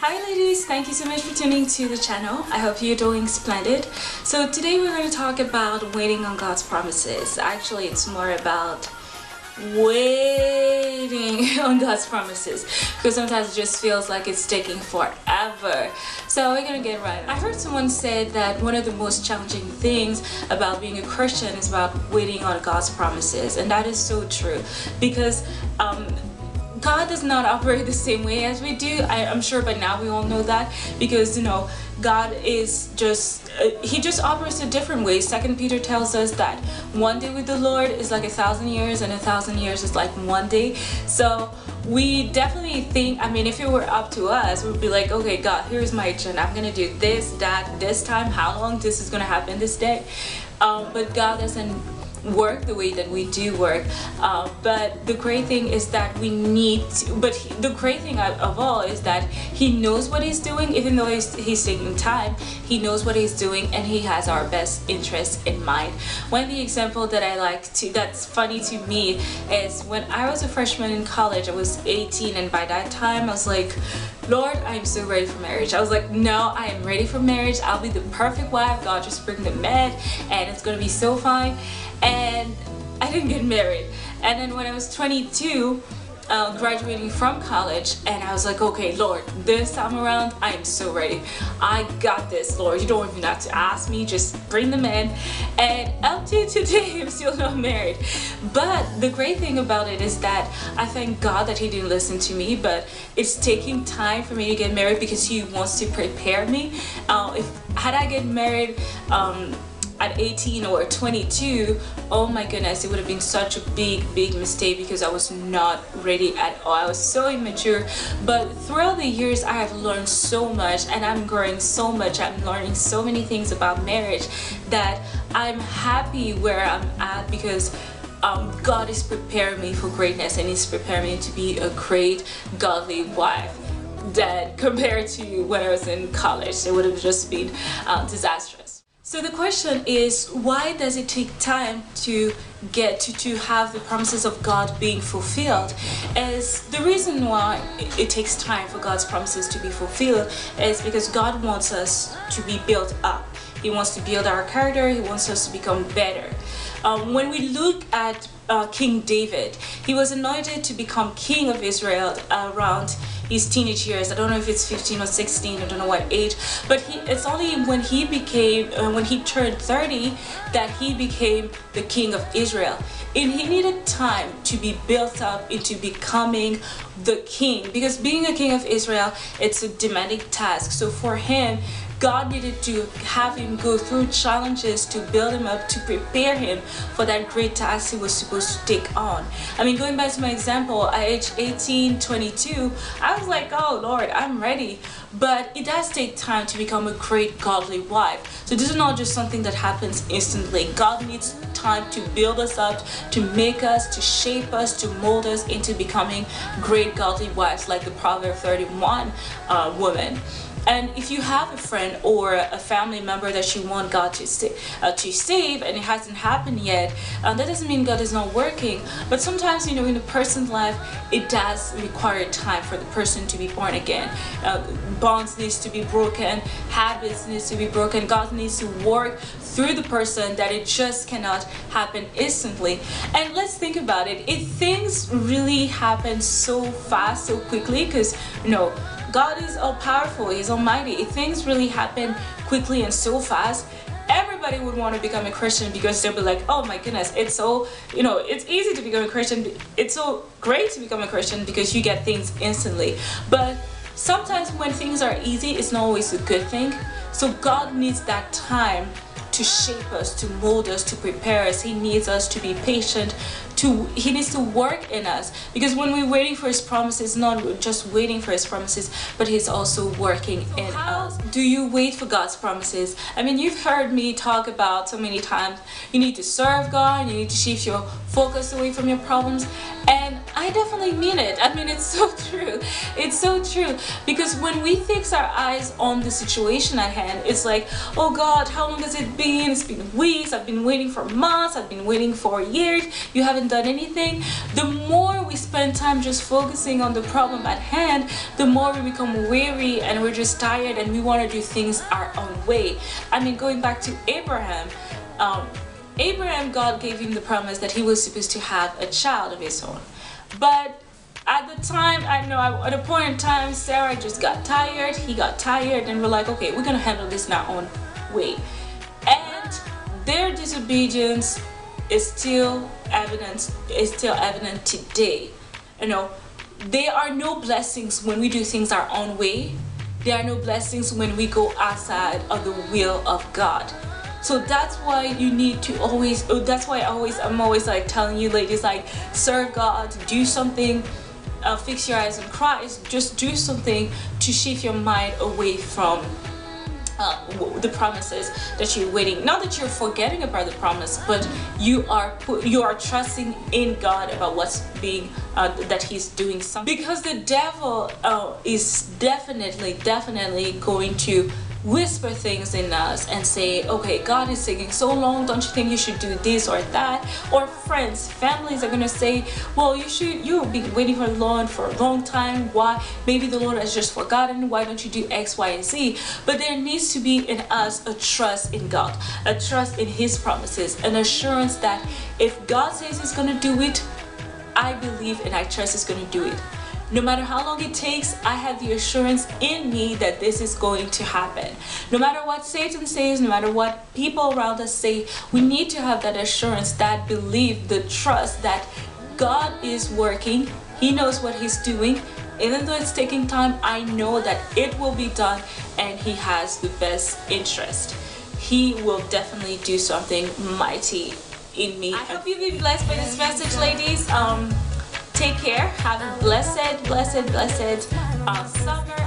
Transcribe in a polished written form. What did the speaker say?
Hi ladies, thank you so much for tuning to the channel. I hope you're doing splendid. So today we're going to talk about waiting on God's promises. Actually, it's more about waiting on God's promises because sometimes it just feels like it's taking forever. So we're gonna get right. I heard someone say that one of the most challenging things about being a Christian is about waiting on God's promises, and that is so true because God does not operate the same way as we do. I'm sure by now we all know that because God is just he just operates a different way. 2 Peter tells us that one day with the Lord is like 1,000 years and 1,000 years is like one day. So we definitely think, if it were up to us, we'd be like, okay, God, here's my agenda. I'm gonna do this, that, this time, how long this is gonna happen this day. But God doesn't work the way that we do work, but the great thing is that the great thing of all is that he knows what he's doing. Even though he's taking time, he knows what he's doing and he has our best interest in mind. One of the example that I like to that's funny to me is when I was a freshman in college. I was 18, and by that time I was like, Lord, I'm so ready for marriage. I was like, no, I am ready for marriage. I'll be the perfect wife. God, just bring the man and it's gonna be so fine. And I didn't get married. And then when I was 22, graduating from college, and I was like, okay, Lord, this time around I am so ready. I got this, Lord. You don't even have to ask me, just bring them in. And up to today I'm still not married. But the great thing about it is that I thank God that he didn't listen to me, but it's taking time for me to get married because he wants to prepare me. Had I get married at 18 or 22, oh my goodness, it would have been such a big mistake because I was not ready at all. I was so immature. But throughout the years I have learned so much, and I'm growing so much. I'm learning so many things about marriage that I'm happy where I'm at because God is preparing me for greatness, and he's preparing me to be a great godly wife. That compared to when I was in college, it would have just been disastrous. So the question is, why does it take time to get to have the promises of God being fulfilled? As the reason why it takes time for God's promises to be fulfilled is because God wants us to be built up. He wants to build our character. He wants us to become better. When we look at King David, he was anointed to become king of Israel around his teenage years. I don't know if it's 15 or 16, I don't know what age, but it's only when he turned 30 that he became the king of Israel. And he needed time to be built up into becoming the king, because being a king of Israel, it's a demanding task. So for him, God needed to have him go through challenges to build him up, to prepare him for that great task he was supposed to take on. Going back to my example, at age 18, 22, I was like, oh Lord, I'm ready. But it does take time to become a great godly wife. So this is not just something that happens instantly. God needs time to build us up, to make us, to shape us, to mold us into becoming great godly wives, like the Proverb 31 woman. And if you have a friend or a family member that you want God to save and it hasn't happened yet, that doesn't mean God is not working. But sometimes, in a person's life, it does require time for the person to be born again. Bonds needs to be broken, habits needs to be broken. God needs to work through the person, that it just cannot happen instantly. And let's think about it. If things really happen so fast, so quickly, because God is all powerful, he's almighty. If things really happen quickly and so fast, everybody would want to become a Christian because they'll be like, oh my goodness, it's so, it's easy to become a Christian. It's so great to become a Christian because you get things instantly. But sometimes when things are easy, it's not always a good thing. So God needs that time to shape us, to mold us, to prepare us. He needs us to be patient. He needs to work in us, because when we're waiting for his promises, not just waiting for his promises, but he's also working in us. Do you wait for God's promises? You've heard me talk about so many times, you need to serve God, you need to shift your focus away from your problems, and I definitely mean it. I mean, it's so true. It's so true. Because when we fix our eyes on the situation at hand, it's like, oh God, how long has it been? It's been weeks. I've been waiting for months. I've been waiting for years. You haven't done anything. The more we spend time just focusing on the problem at hand, the more we become weary and we're just tired and we want to do things our own way. I mean, going back to Abraham, God gave him the promise that he was supposed to have a child of his own. But at the time, I know at a point in time, Sarah just got tired, he got tired, and we're like, okay, we're gonna handle this in our own way. And their disobedience is still evident today. You know, there are no blessings when we do things our own way. There are no blessings when we go outside of the will of God. So that's why you need to always, that's why I'm always like telling you ladies, like, serve God, do something, fix your eyes on Christ, just do something to shift your mind away from the promises that you're waiting. Not that you're forgetting about the promise, but you are trusting in God about what's being that He's doing something. Because the devil is definitely going to whisper things in us and say, okay, God is taking so long, don't you think you should do this or that? Or friends, families are gonna say, well, you've been waiting for the Lord for a long time. Why? Maybe the Lord has just forgotten. Why don't you do X, Y, and Z? But there needs to be in us a trust in God, a trust in His promises, an assurance that if God says He's gonna do it, I believe and I trust He's gonna do it. No matter how long it takes, I have the assurance in me that this is going to happen. No matter what Satan says, no matter what people around us say, we need to have that assurance, that belief, the trust that God is working. He knows what He's doing. Even though it's taking time, I know that it will be done and He has the best interest. He will definitely do something mighty in me. I hope you've been blessed by this message, ladies. Take care. Have a blessed summer.